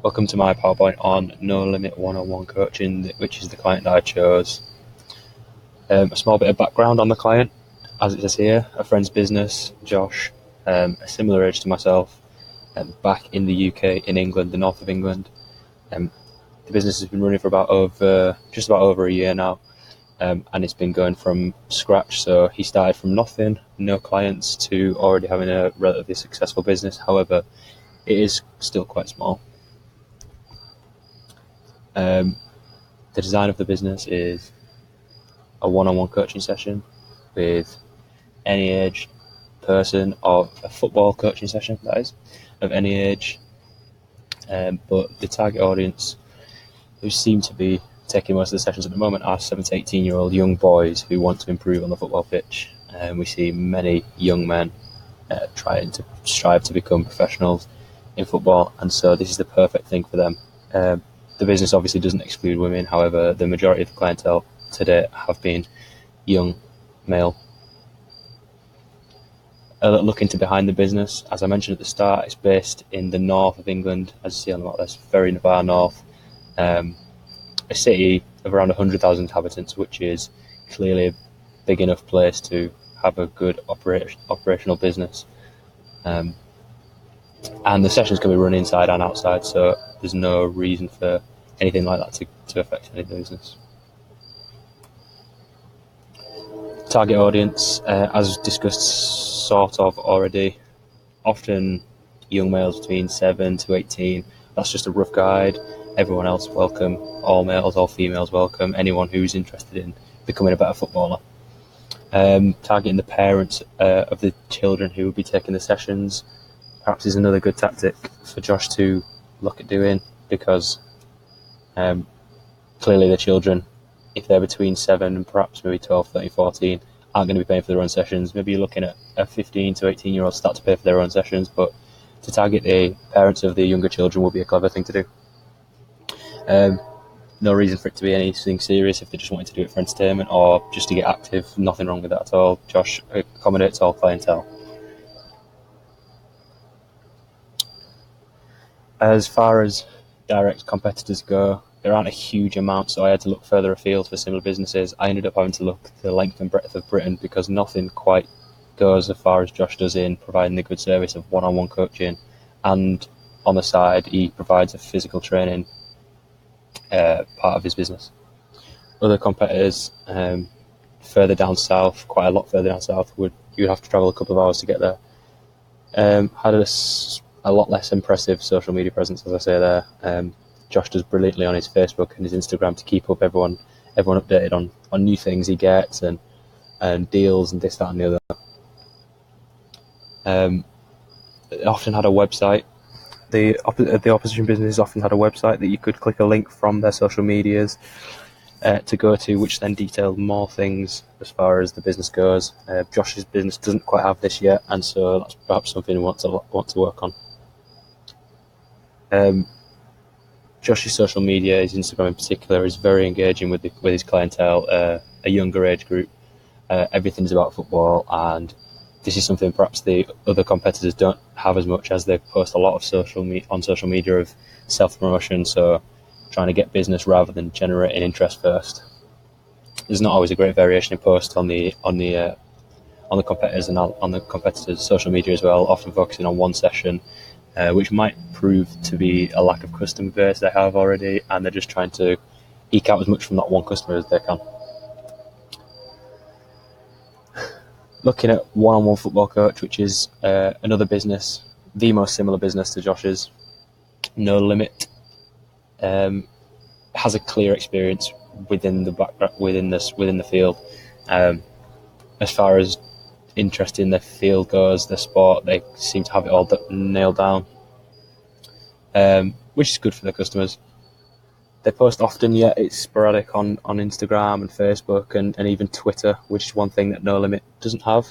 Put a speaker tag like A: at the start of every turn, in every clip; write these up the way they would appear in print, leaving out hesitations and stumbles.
A: Welcome to my PowerPoint on No Limit 101 Coaching, which is the client that I chose. A small bit of background on the client, as it says here, a friend's business, Josh, a similar age to myself, back in the UK, in England, the north of England. The business has been running for just about over a year now, and it's been going from scratch. So he started from nothing, no clients, to already having a relatively successful business. However, it is still quite small. The design of the business is a one-on-one coaching session with any age person, or a football coaching session, that is, of any age. But the target audience who seem to be taking most of the sessions at the moment are 7 to 18-year-old young boys who want to improve on the football pitch. We see many young men trying to strive to become professionals in football, and so this is the perfect thing for them. The business obviously doesn't exclude women, however, the majority of the clientele today have been young male. A little look into behind the business. As I mentioned at the start, it's based in the north of England, as you see on the map, that's very far north. A city of around 100,000 inhabitants, which is clearly a big enough place to have a good operational business. And the sessions can be run inside and outside, so there's no reason for anything like that to affect any business. Target audience, as discussed sort of already, often young males between 7 to 18. That's just a rough guide. Everyone else welcome, all males, all females welcome, anyone who's interested in becoming a better footballer. Targeting the parents of the children who will be taking the sessions perhaps is another good tactic for Josh to look at doing, because clearly the children, if they're between 7 and perhaps maybe 12, 13, 14, aren't going to be paying for their own sessions. Maybe you're looking at a 15 to 18-year-old start to pay for their own sessions, but to target the parents of the younger children will be a clever thing to do. No reason for it to be anything serious if they just wanted to do it for entertainment or just to get active. Nothing wrong with that at all. Josh accommodates all clientele. As far as direct competitors go, there aren't a huge amount, so I had to look further afield for similar businesses. I ended up having to look the length and breadth of Britain, because nothing quite goes as far as Josh does in providing the good service of one-on-one coaching, and on the side he provides a physical training part of his business. Other competitors further down south, quite a lot further down south, you'd have to travel a couple of hours to get there. Had a lot less impressive social media presence, as I say there. Josh does brilliantly on his Facebook and his Instagram to keep up everyone updated on new things he gets and deals and this, that and the other. It often had a website. The opposition business often had a website that you could click a link from their social medias to go to, which then detailed more things as far as the business goes. Josh's business doesn't quite have this yet, and so that's perhaps something we want to work on. Josh's social media, his Instagram in particular, is very engaging with his clientele, a younger age group. Everything's about football, and this is something perhaps the other competitors don't have as much, as they post a lot of on social media of self-promotion, so trying to get business rather than generating interest first. There's not always a great variation in posts on the competitors and on the competitors' social media as well, often focusing on one session, which might prove to be a lack of customer base they have already, and they're just trying to eke out as much from that one customer as they can. Looking at one-on-one football coach, which is another business, the most similar business to Josh's, No Limit, has a clear experience within the field. As far as interest in the field goes, the sport, they seem to have it all nailed down, which is good for their customers. They post often, yet it's sporadic on Instagram and Facebook and even Twitter, which is one thing that No Limit doesn't have.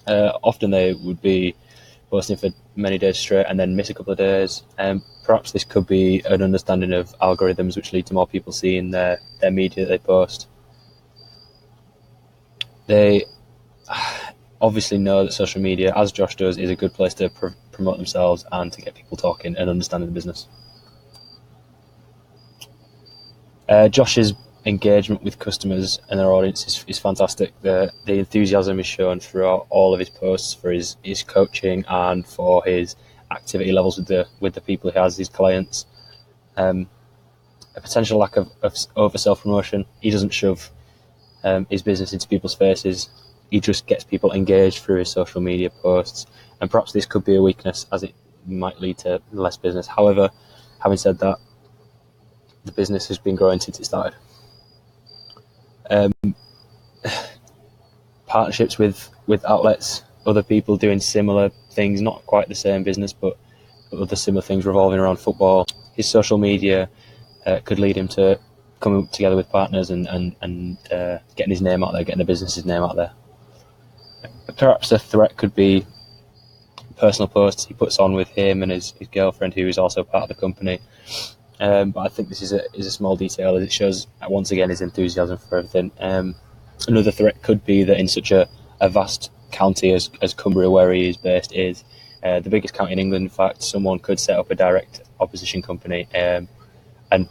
A: Often they would be posting for many days straight and then miss a couple of days. Perhaps this could be an understanding of algorithms which lead to more people seeing their media that they post. They obviously know that social media, as Josh does, is a good place to promote themselves and to get people talking and understanding the business. Josh's engagement with customers and their audience is fantastic. The enthusiasm is shown throughout all of his posts for his coaching and for his activity levels with the people he has, his clients. A potential lack of over self-promotion. He doesn't shove his business into people's faces. He just gets people engaged through his social media posts, and perhaps this could be a weakness as it might lead to less business. However, having said that, the business has been growing since it started. Partnerships with outlets, other people doing similar things, not quite the same business, but other similar things revolving around football. His social media could lead him to coming together with partners and getting his name out there, getting the business's name out there. Perhaps a threat could be personal posts he puts on with him and his girlfriend, who is also part of the company. But I think this is a small detail, as it shows once again his enthusiasm for everything. Another threat could be that in such a vast county as Cumbria, where he is based, is the biggest county in England. In fact, someone could set up a direct opposition company, and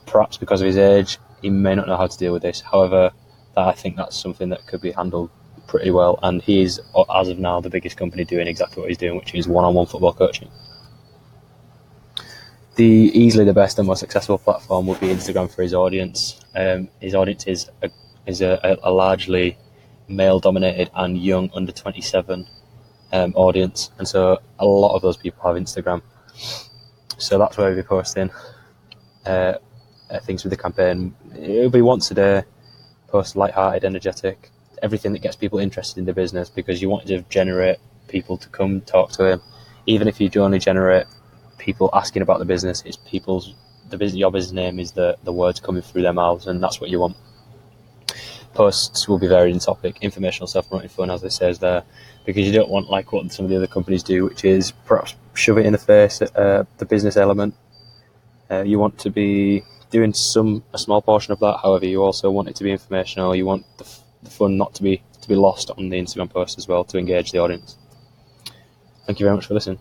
A: perhaps because of his age, he may not know how to deal with this. However, I think that's something that could be handled pretty well, and he is, as of now, the biggest company doing exactly what he's doing, which is one-on-one football coaching. Easily the best and most successful platform would be Instagram for his audience. His audience is a largely male-dominated and young, under 27 audience, and so a lot of those people have Instagram. So that's where we'll be posting things with the campaign. It'll be once a day, post light-hearted, energetic, everything that gets people interested in the business, because you want to generate people to come talk to him. Even if you only generate people asking about the business, it's your business name is the words coming through their mouths, and that's what you want. Posts will be varied in topic, informational, self-promoting fun, as it says there, because you don't want like what some of the other companies do, which is perhaps shove it in the face, the business element. You want to be doing a small portion of that. However, you also want it to be informational. You want the fun not to be lost on the Instagram post as well, to engage the audience. Thank you very much for listening.